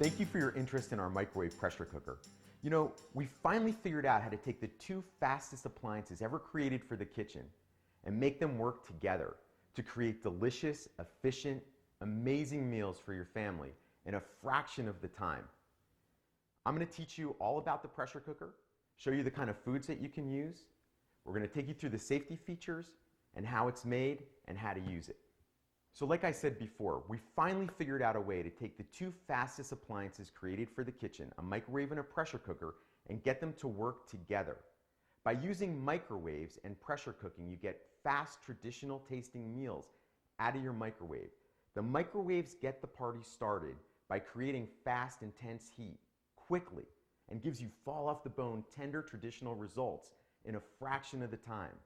Thank you for your interest in our microwave pressure cooker. You know, we finally figured out how to take the two fastest appliances ever created for the kitchen and make them work together to create delicious, efficient, amazing meals for your family in a fraction of the time. I'm going to teach you all about the pressure cooker, show you the kind of foods that you can use. We're going to take you through the safety features and how it's made and how to use it. So like I said before, we finally figured out a way to take the two fastest appliances created for the kitchen, a microwave and a pressure cooker, and get them to work together. By using microwaves and pressure cooking, you get fast, traditional tasting meals out of your microwave. The microwaves get the party started by creating fast, intense heat quickly and gives you fall off the bone, tender, traditional results in a fraction of the time.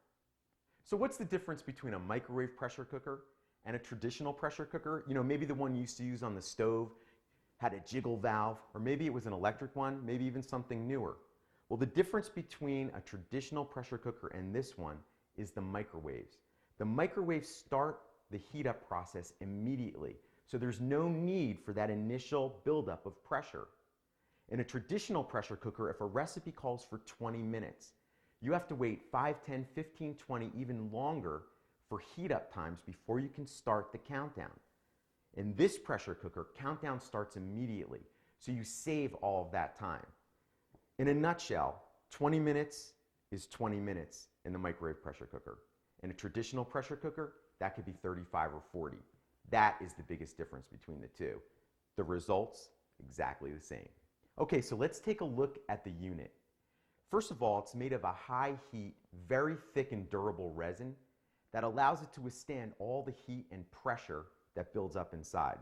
So what's the difference between a microwave pressure cooker and a traditional pressure cooker? You know, maybe the one you used to use on the stove had a jiggle valve, or maybe it was an electric one, maybe even something newer. Well, the difference between a traditional pressure cooker and this one is the microwaves. The microwaves start the heat up process immediately, so there's no need for that initial buildup of pressure. In a traditional pressure cooker, if a recipe calls for 20 minutes, you have to wait 5, 10, 15, 20, even longer for heat up times before you can start the countdown. In this pressure cooker, countdown starts immediately, so you save all of that time. In a nutshell, 20 minutes is 20 minutes in the microwave pressure cooker. In a traditional pressure cooker, that could be 35 or 40. That is the biggest difference between the two. The results, exactly the same. Okay, so let's take a look at the unit. First of all, it's made of a high heat, very thick and durable resin that allows it to withstand all the heat and pressure that builds up inside.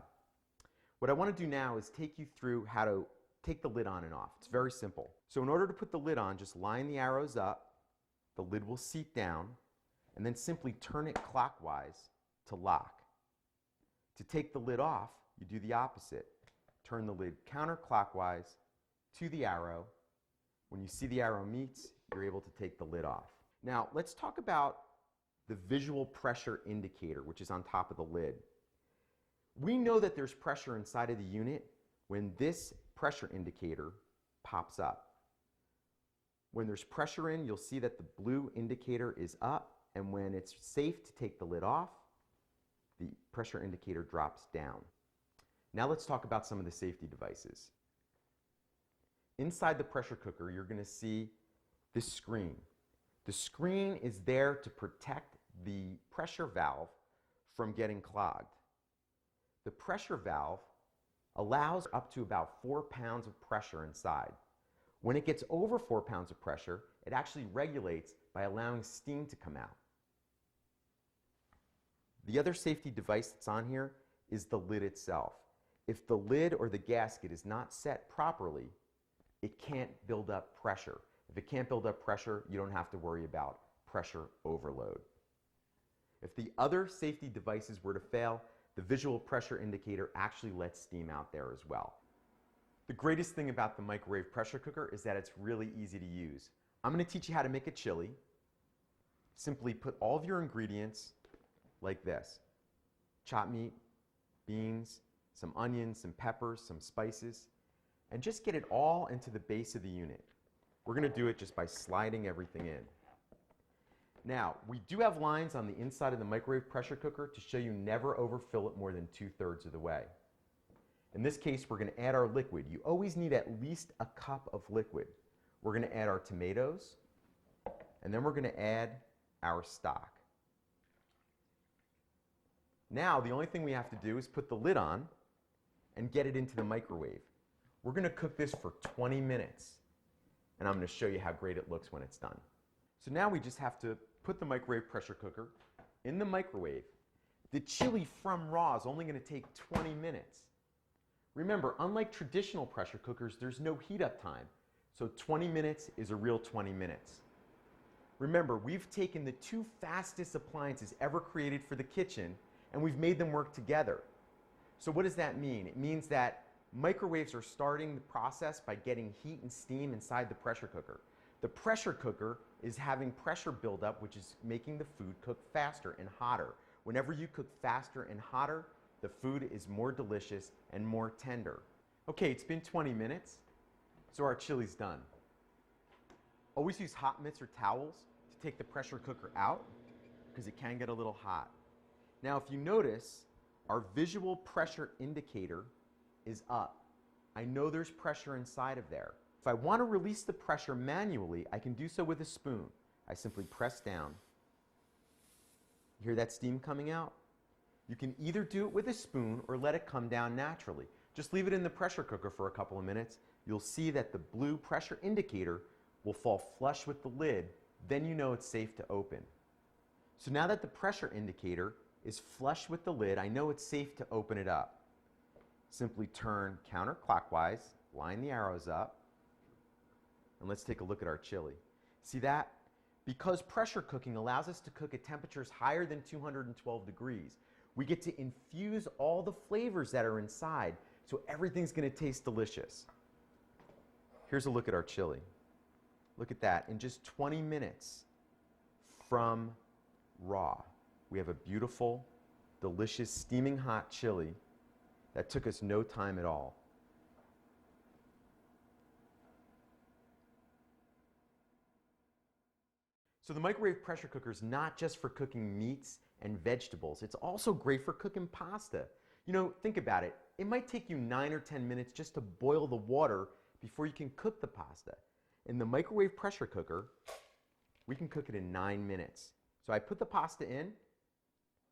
What I want to do now is take you through how to take the lid on and off. It's very simple. So in order to put the lid on, just line the arrows up, the lid will seat down, and then simply turn it clockwise to lock. To take the lid off, you do the opposite. Turn the lid counterclockwise to the arrow. When you see the arrow meets, you're able to take the lid off. Now, let's talk about the visual pressure indicator, which is on top of the lid. We know that there's pressure inside of the unit when this pressure indicator pops up. When there's pressure in, you'll see that the blue indicator is up, and when it's safe to take the lid off, the pressure indicator drops down. Now let's talk about some of the safety devices. Inside the pressure cooker, you're going to see this screen. The screen is there to protect the pressure valve from getting clogged. The pressure valve allows up to about 4 pounds of pressure inside. When it gets over 4 pounds of pressure, it actually regulates by allowing steam to come out. The other safety device that's on here is the lid itself. If the lid or the gasket is not set properly, it can't build up pressure. If it can't build up pressure, you don't have to worry about pressure overload. If the other safety devices were to fail, the visual pressure indicator actually lets steam out there as well. The greatest thing about the microwave pressure cooker is that it's really easy to use. I'm going to teach you how to make a chili. Simply put all of your ingredients like this: chopped meat, beans, some onions, some peppers, some spices, and just get it all into the base of the unit. We're going to do it just by sliding everything in. Now, we do have lines on the inside of the microwave pressure cooker to show you never overfill it more than 2/3 of the way. In this case, we're going to add our liquid. You always need at least a cup of liquid. We're going to add our tomatoes, and then we're going to add our stock. Now, the only thing we have to do is put the lid on and get it into the microwave. We're going to cook this for 20 minutes, and I'm going to show you how great it looks when it's done. So now we just have to put the microwave pressure cooker in the microwave. The chili from raw is only going to take 20 minutes. Remember, unlike traditional pressure cookers, there's no heat up time, so 20 minutes is a real 20 minutes. Remember, we've taken the two fastest appliances ever created for the kitchen, and we've made them work together. So what does that mean? It means that microwaves are starting the process by getting heat and steam inside the pressure cooker. The pressure cooker is having pressure build up, which is making the food cook faster and hotter. Whenever you cook faster and hotter, the food is more delicious and more tender. Okay, it's been 20 minutes, so our chili's done. Always use hot mitts or towels to take the pressure cooker out because it can get a little hot. Now, if you notice, our visual pressure indicator is up. I know there's pressure inside of there. If I want to release the pressure manually, I can do so with a spoon. I simply press down. You hear that steam coming out? You can either do it with a spoon or let it come down naturally. Just leave it in the pressure cooker for a couple of minutes. You'll see that the blue pressure indicator will fall flush with the lid. Then you know it's safe to open. So now that the pressure indicator is flush with the lid, I know it's safe to open it up. Simply turn counterclockwise, line the arrows up, and let's take a look at our chili. See that? Because pressure cooking allows us to cook at temperatures higher than 212 degrees, we get to infuse all the flavors that are inside, so everything's going to taste delicious. Here's a look at our chili. Look at that. In just 20 minutes from raw, we have a beautiful, delicious, steaming hot chili that took us no time at all. So the microwave pressure cooker is not just for cooking meats and vegetables. It's also great for cooking pasta. You know, think about it. It might take you 9 or 10 minutes just to boil the water before you can cook the pasta. In the microwave pressure cooker, we can cook it in 9 minutes. So I put the pasta in.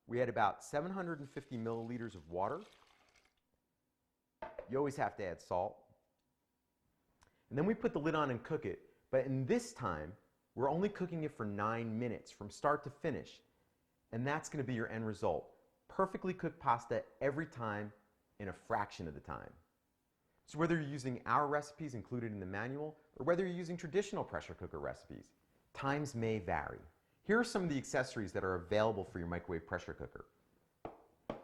We had about 750 milliliters of water. You always have to add salt. And then we put the lid on and cook it. But in this time, we're only cooking it for 9 minutes from start to finish. And that's going to be your end result. Perfectly cooked pasta every time in a fraction of the time. So whether you're using our recipes included in the manual or whether you're using traditional pressure cooker recipes, times may vary. Here are some of the accessories that are available for your microwave pressure cooker.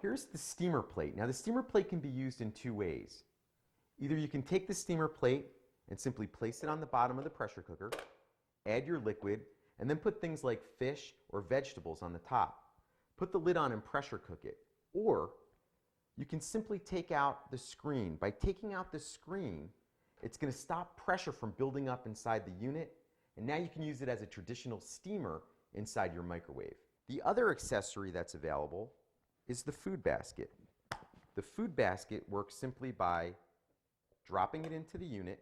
Here's the steamer plate. Now the steamer plate can be used in two ways. Either you can take the steamer plate and simply place it on the bottom of the pressure cooker, add your liquid, and then put things like fish or vegetables on the top. Put the lid on and pressure cook it. Or you can simply take out the screen. By taking out the screen, it's going to stop pressure from building up inside the unit, and now you can use it as a traditional steamer inside your microwave. The other accessory that's available is the food basket. The food basket works simply by dropping it into the unit,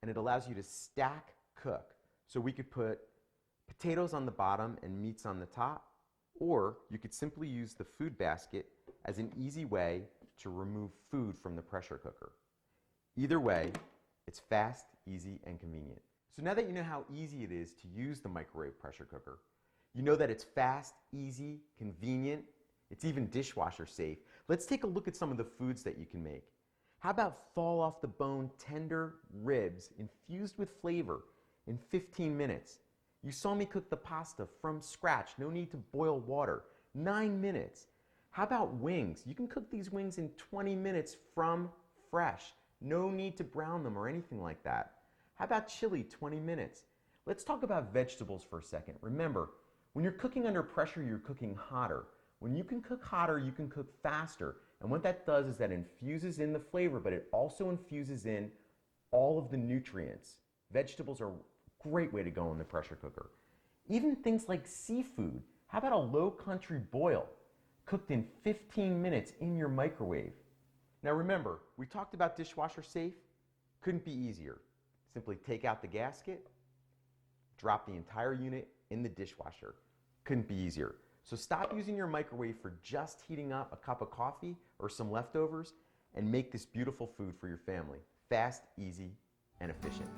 and it allows you to stack cook. So we could put potatoes on the bottom and meats on the top, or you could simply use the food basket as an easy way to remove food from the pressure cooker. Either way, it's fast, easy, and convenient. So now that you know how easy it is to use the microwave pressure cooker, you know that it's fast, easy, convenient, it's even dishwasher safe. Let's take a look at some of the foods that you can make. How about fall off the bone tender ribs infused with flavor in 15 minutes? You saw me cook the pasta from scratch, no need to boil water. 9 minutes. How about wings? You can cook these wings in 20 minutes from fresh. No need to brown them or anything like that. How about chili, 20 minutes? Let's talk about vegetables for a second. Remember, when you're cooking under pressure, you're cooking hotter. When you can cook hotter, you can cook faster. And what that does is that infuses in the flavor, but it also infuses in all of the nutrients. Vegetables are a great way to go in the pressure cooker. Even things like seafood. How about a low country boil? Cooked in 15 minutes in your microwave. Now remember, we talked about dishwasher safe. Couldn't be easier. Simply take out the gasket, drop the entire unit in the dishwasher. Couldn't be easier. So stop using your microwave for just heating up a cup of coffee or some leftovers and make this beautiful food for your family. Fast, easy, and efficient.